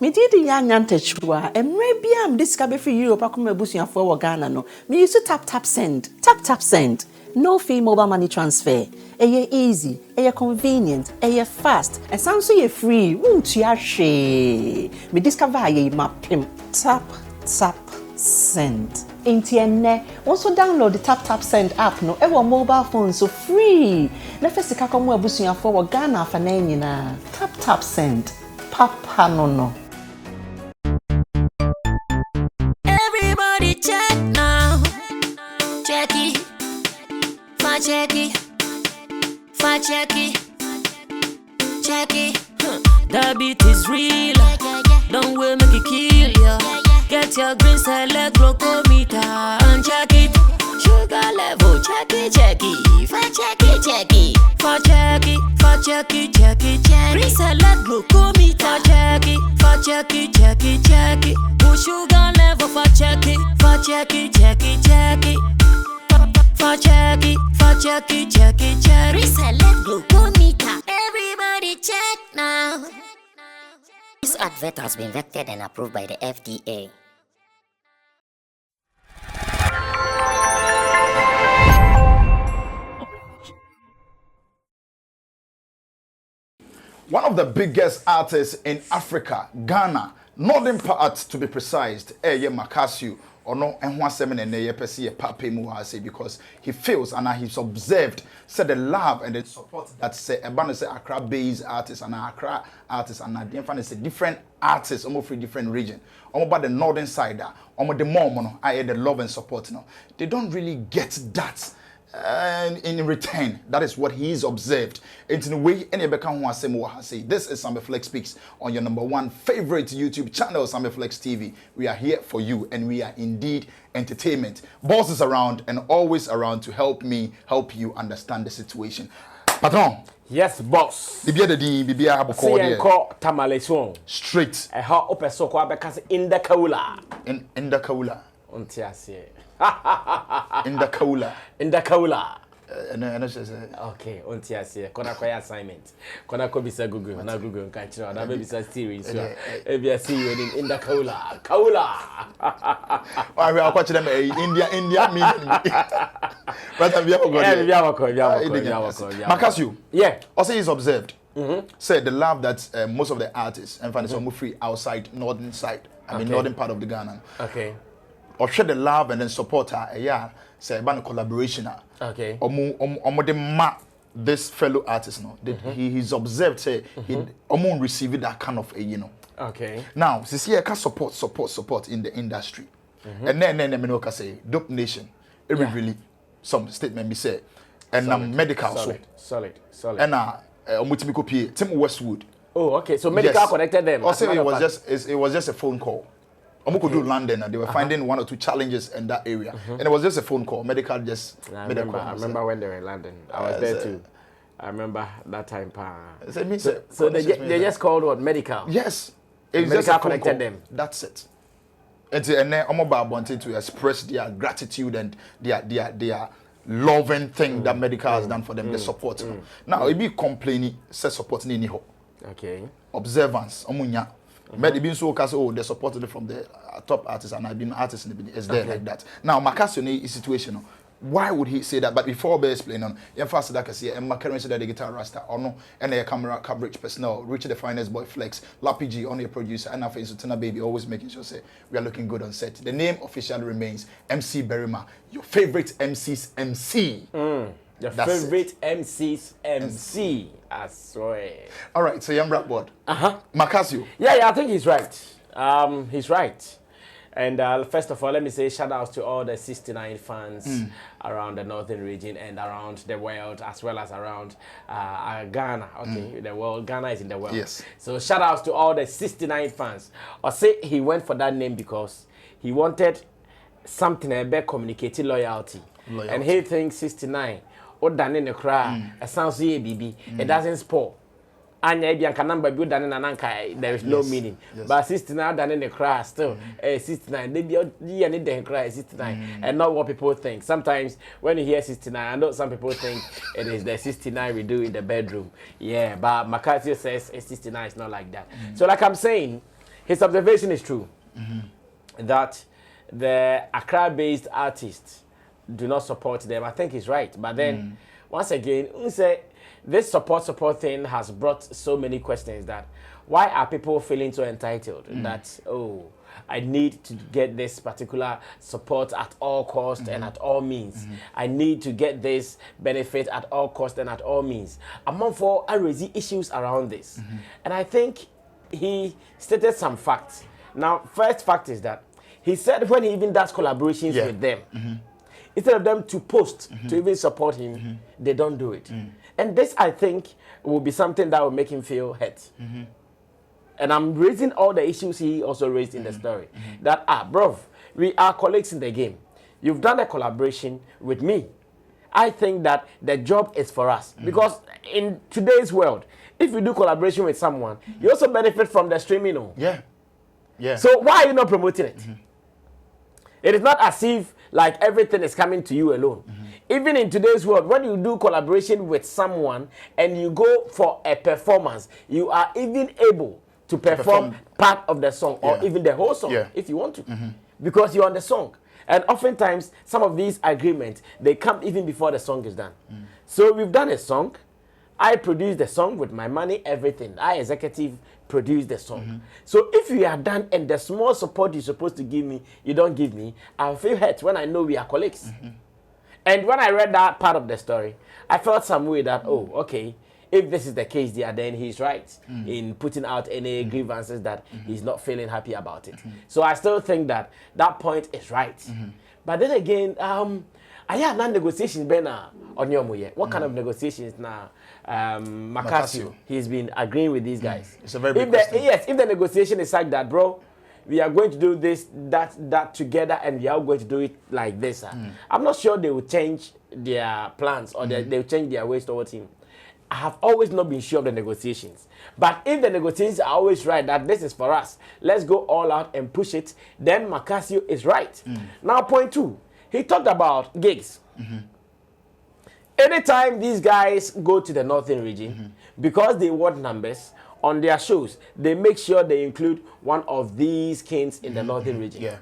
Me did the chua, and maybe I'm discovered for you, Pacuma Busia for Ghana. No, me used to tap send, tap send. No fee mobile money transfer. Eye easy, convenient, fast, and sounds so free. Won't you share? Me discover ye map tap send. Intienne, also download the tap send app no ever mobile phone so free. Nefesi kakomu abusuya for Ghana for na tap send. Papa no. Everybody check now. Check it. Check it. The beat is real. Don't wait, make it kill ya. Get your green select glucometer and check it. Sugar level, check it. Check it. Green select glucometer. Check it. Push sugar level for check it. Check it. Reselect glucometer. Everybody check now. This advert has been vetted and approved by the FDA. One of the biggest artists in Africa, Ghana, northern part to be precise, Macasio. Or no, and one seven and a pesi a pape muhase because he feels and he's observed said the love and the support that say a banner say Accra based artists and Accra artists and a different artists almost from different region. Almost about the northern side, almost the more I the love and support. They don't really get that. And in return, that is what he's observed. It's in the way any say. This is Sammy Flex Speaks on your #1 favorite YouTube channel, Sammy Flex TV. We are here for you, and we are indeed entertainment. Boss is around and always around to help you understand the situation. Patron. Yes, boss. Bibia Tamaleson. Straight. I ha opeso kwa bekas in the kaula. In the kaula. Untiasie. In the kaula. Okay, untiasie. Kona kwa assignment. Kona ko bisa Google. Na Google kan chiro. Na be bisa series. So, e see you in the kaula. I will watch them India meaning. But we have Macasio. Yeah. Also he's observed. Said the love that most of the artists and find some free outside northern side. Northern part of the Ghana. Okay. Or share the love and then support her. Say about collaboration. Okay. This fellow artist he's observed say he receive that kind of Okay. Now, since he can support in the industry. And then say Dope Nation. Really some statement be said. And medical solid. And Tim Westwood. Oh, okay. So medical connected them. Also it was just a phone call. Could do London and they were finding one or two challenges in that area. And it was just a phone call. Medical just made a call. I remember when they were in London. I was there too. I remember that time. So they just called what? Medical? Yes. It medical connected them. That's it. And then Omoba wanted to express their gratitude and their loving thing that medical has done for them, the support. Now, it be complaining, say support ni ho. Okay. Observance, omunya. But it been so they supported from the top artists and I've been artists in the there like that. Now, Macasio is situation. Why would he say that? But before we explain on, first that I see and Macasio that the guitar rasta or no, and a camera coverage personnel, Richard the finest boy Flex, Lapigi on your producer, and after Tuna Baby always making sure say we are looking good on set. The name officially remains MC Berima, your favorite MC's MC. Your favorite MC's MC. I swear. All right, so young rap board. Macasio. Yeah, I think he's right. He's right. And first of all, let me say shout outs to all the 69 fans around the northern region and around the world, as well as around Ghana. Okay, the world. Ghana is in the world. Yes. So shout outs to all the 69 fans. I say he went for that name because he wanted something about communicating loyalty. And he thinks 69. What done in the cry? It sounds baby. It doesn't spoil. Anya Bianca number build than in an there is no meaning. Yes. But 69 than in the cry still. 69. They need to cry 69. And not what people think. Sometimes when you hear 69, I know some people think it is the 69 we do in the bedroom. Yeah, but Macasio says 69 is not like that. So like I'm saying, his observation is true that the Accra-based artists do not support them. I think he's right. But then, once again, this support thing has brought so many questions that why are people feeling so entitled that, oh, I need to get this particular support at all cost and at all means. I need to get this benefit at all cost and at all means. Among for I raise issues around this. And I think he stated some facts. Now, first fact is that he said when he even does collaborations with them, instead of them to post to even support him, they don't do it. And this, I think, will be something that will make him feel hurt. And I'm raising all the issues he also raised in the story. That, bro, we are colleagues in the game. You've done a collaboration with me. I think that the job is for us. Because in today's world, if you do collaboration with someone, you also benefit from the streaming. Yeah. So why are you not promoting it? It is not as if like everything is coming to you alone. Even in today's world, when you do collaboration with someone and you go for a performance, you are even able to perform part of the song or even the whole song if you want to, because you're on the song. And oftentimes, some of these agreements, they come even before the song is done. So we've done a song. I produced the song with my money, everything. I executive produced the song. So if you are done and the small support you're supposed to give me, you don't give me, I'll feel hurt when I know we are colleagues. And when I read that part of the story, I felt some way that, oh, okay, if this is the case there, then he's right in putting out any grievances that he's not feeling happy about it. So I still think that that point is right. But then again, I had negotiations on your way. What kind of negotiations now? Macasio, he's been agreeing with these guys. It's a very big question. Yes, if the negotiation is like that, bro, we are going to do this, that together, and we are going to do it like this. I'm not sure they will change their plans or they will change their ways towards him. I have always not been sure of the negotiations. But if the negotiations are always right, that this is for us, let's go all out and push it, then Macasio is right. Now, point 2, he talked about gigs. Anytime these guys go to the northern region, because they want numbers on their shows, they make sure they include one of these kings in the northern region.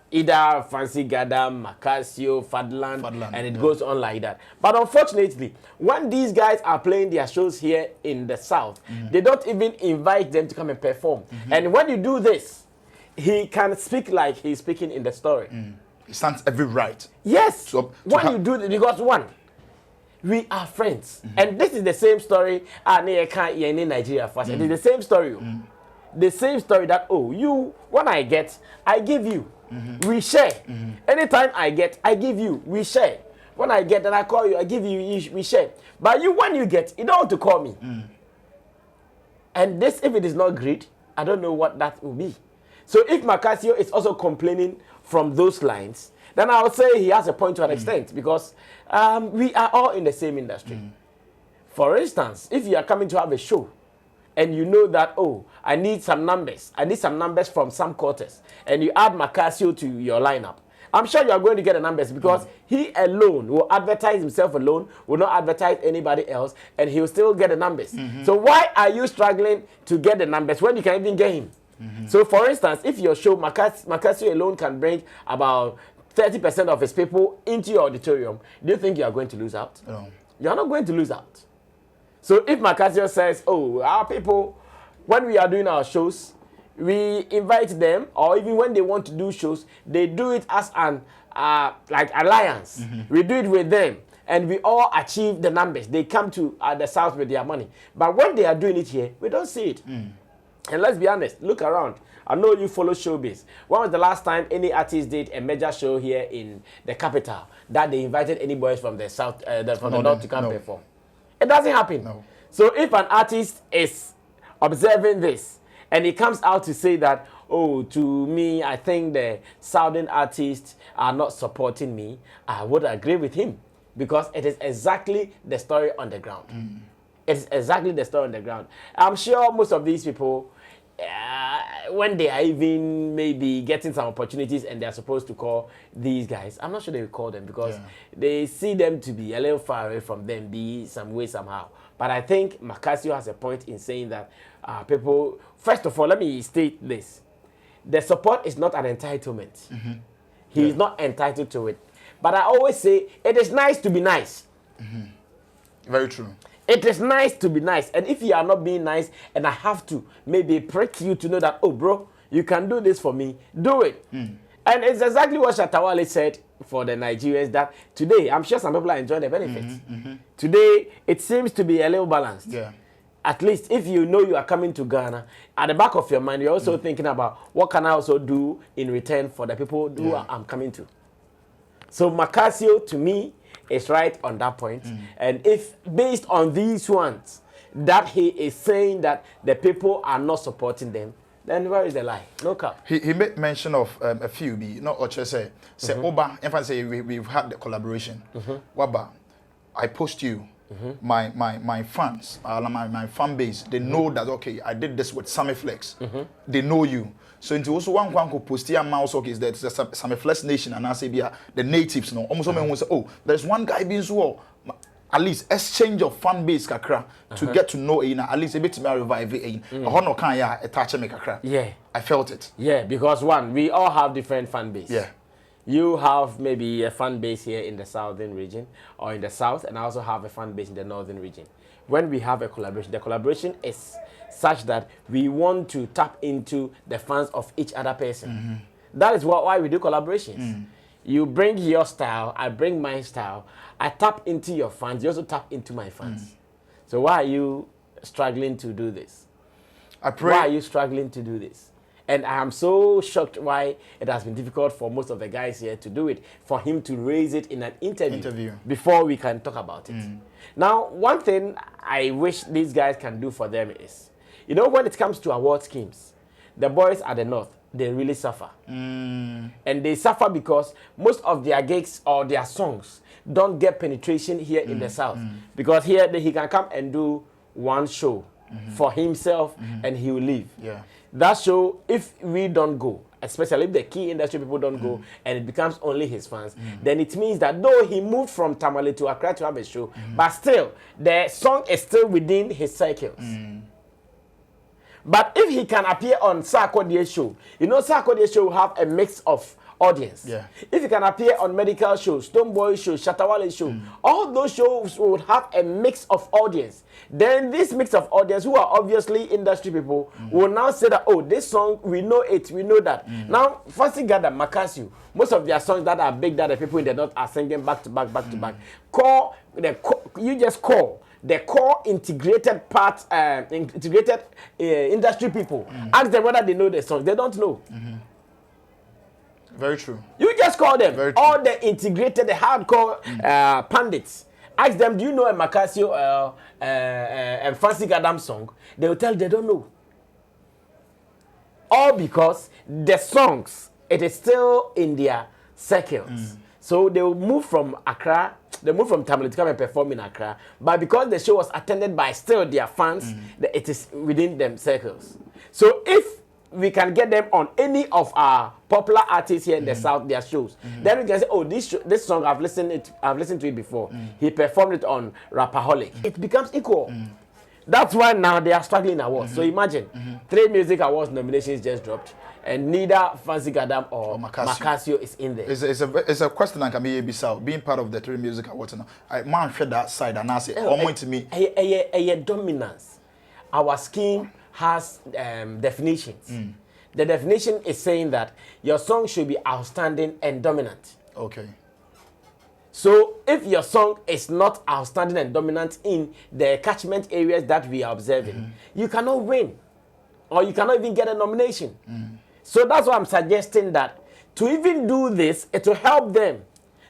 Either Fancy Gadam, Macasio, Fadland, and it goes on like that. But unfortunately, when these guys are playing their shows here in the south, they don't even invite them to come and perform. And when you do this, he can speak like he's speaking in the story. He stands every right. Yes. When you do this, because one, we are friends. And this is the same story in Nigeria first. It is the same story. The same story that, oh, you, when I get, I give you. We share. Anytime I get, I give you. We share. When I get, then I call you, I give you, we share. But you, when you get, you don't want to call me. And this, if it is not greed, I don't know what that will be. So if Macasio is also complaining from those lines, then I would say he has a point to an extent, because we are all in the same industry. For instance, if you are coming to have a show, and you know that, oh, I need some numbers from some quarters, and you add Macasio to your lineup, I'm sure you are going to get the numbers, because he alone will advertise himself alone, will not advertise anybody else, and he will still get the numbers. So why are you struggling to get the numbers when you can even get him? So for instance, if your show, Macasio alone can bring about 30% of his people into your auditorium, do you think you are going to lose out? No. You are not going to lose out. So if Macasio says, oh, our people, when we are doing our shows, we invite them, or even when they want to do shows, they do it as an like alliance. We do it with them, and we all achieve the numbers. They come to the south with their money. But when they are doing it here, we don't see it. And let's be honest, look around. I know you follow showbiz. When was the last time any artist did a major show here in the capital that they invited any boys from the south, from the north to come perform? It doesn't happen. No. So if an artist is observing this and he comes out to say that, oh, to me, I think the southern artists are not supporting me, I would agree with him, because it is exactly the story on the ground. It is exactly the story on the ground. I'm sure most of these people, when they are even maybe getting some opportunities and they are supposed to call these guys, I'm not sure they will call them, because they see them to be a little far away from them, be some way, somehow. But I think Macasio has a point in saying that people, first of all, let me state this. The support is not an entitlement. He is not entitled to it. But I always say, it is nice to be nice. Very true. It is nice to be nice. And if you are not being nice, and I have to maybe prick you to know that, oh, bro, you can do this for me, do it. And it's exactly what Shatawale said for the Nigerians, that today, I'm sure some people are enjoying the benefits. Today, it seems to be a little balanced. Yeah. At least if you know you are coming to Ghana, at the back of your mind, you're also thinking about what can I also do in return for the people who I'm coming to. So Macasio, to me, is right on that point. And if based on these ones, that he is saying that the people are not supporting them, then where is the lie? No cap. He made mention of a few, not Oche say Oba, in fact, say we've had the collaboration. Waba, I post you. My fans, my fan base, they know that, okay, I did this with Sammy Flex. They know you. So into also one could post here mouse, okay, is that Sammy Flex Nation, and I say the natives know. Almost someone will say, oh, there's one guy being so at least exchange of fan base kakra to get to know at least a bit to revive it. Hono can ya attach me kakra. Yeah. I felt it. Yeah, because one, we all have different fan base. Yeah. You have maybe a fan base here in the southern region or in the south, and I also have a fan base in the northern region. When we have a collaboration, the collaboration is such that we want to tap into the fans of each other person. That is why we do collaborations. You bring your style, I bring my style. I tap into your fans, you also tap into my fans. So why are you struggling to do this? I pray. Why are you struggling to do this? And I am so shocked why it has been difficult for most of the guys here to do it, for him to raise it in an interview. Before we can talk about it. Now, one thing I wish these guys can do for them is, you know, when it comes to award schemes, the boys at the north, they really suffer. And they suffer because most of their gigs or their songs don't get penetration here in the south. Because here he can come and do one show for himself and he will leave. Yeah. That show, if we don't go, especially if the key industry people don't go and it becomes only his fans, then it means that though he moved from Tamale to Accra to have a show, but still, the song is still within his cycles. But if he can appear on Sarkodie's show, you know Sarkodie's show will have a mix of audience. Yeah. If he can appear on medical shows, Stoneboy show, Shatawale show, all those shows would have a mix of audience. Then this mix of audience, who are obviously industry people, will now say that, oh, this song, we know it, we know that. Now, firstly, Gadam, Macasio, most of their songs that are big that the people in the north are singing back to back, back to back. You just call the core integrated part, integrated industry people. Ask them whether they know the songs. They don't know. Very true. You just call them. All the integrated, the hardcore pundits. Ask them, do you know a Macasio and Fancy Gadam song? They will tell you they don't know. All because the songs, it is still in their circles. So they will move from Accra, they move from Tamale to come and perform in Accra. But because the show was attended by still their fans, it is within them circles. So if we can get them on any of our popular artists here in the south, their shows, then we can say, oh, this song I've listened to it before. He performed it on Rapaholic. It becomes equal. That's why now they are struggling awards. So imagine 3 music awards nominations just dropped, and neither Fancy Gadam or Macasio is in there. It's a question that can be Bissau, being part of the 3 music awards. I man share that side and I say, to me, a dominance. Our scheme has definitions. The definition is saying that your song should be outstanding and dominant. Okay. So if your song is not outstanding and dominant in the catchment areas that we are observing, you cannot win, or you cannot even get a nomination. So that's why I'm suggesting that to even do this, it will help them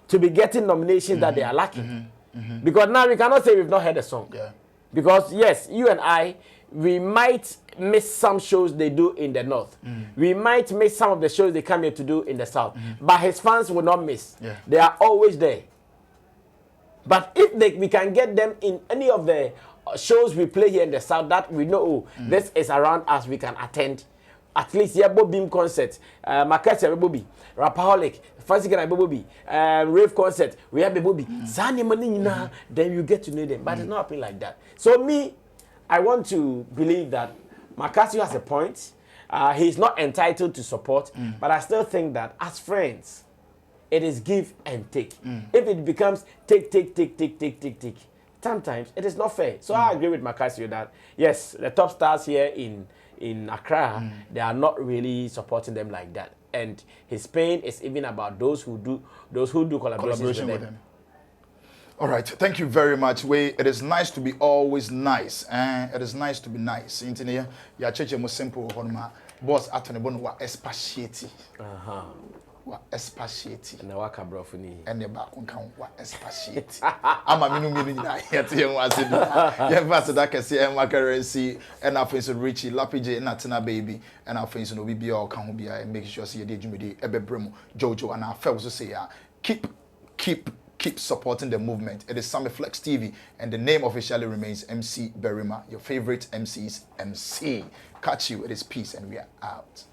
to be getting nominations that they are lacking. Because now we cannot say we've not heard a song. Yeah. Because yes, you and I, we might miss some shows they do in the north. We might miss some of the shows they come here to do in the south. But his fans will not miss. Yeah. They are always there. But if we can get them in any of the shows we play here in the south that we know, this is around us, we can attend. at least yeah beam concert, Macasio Bobby, Rapaholic, Fancy Can Bobby, rave concert, we have a Bobby. Sunny Manina, then you get to know them. But it's not happening like that. So me, I want to believe that Macasio has a point. He's not entitled to support, but I still think that as friends, it is give and take. If it becomes take, sometimes it is not fair. So I agree with Macasio that yes, the top stars here in Accra, they are not really supporting them like that. And his pain is even about those who do collaboration with them. All right, thank you very much. It is nice to be always nice. It is nice to be nice. Intinia, ya cheche mo simple honma. Boss atone bono wa expatiate. Wa expatiate. Na waka brofuni. Ene ba kunkan wa expatiate. Ama minu nyina yete yen wa sedu. Ye vast that kese en wa currency and afenso Richie Lapije na Tina baby and afenso no bibia o kan ho bia and make sure say ye dey dwumede ebebrem Jojo and afel so say ya keep supporting the movement. It is Sammy Flex TV, and the name officially remains MC Berima. Your favorite MC's MC. Catch you. It is peace, and we are out.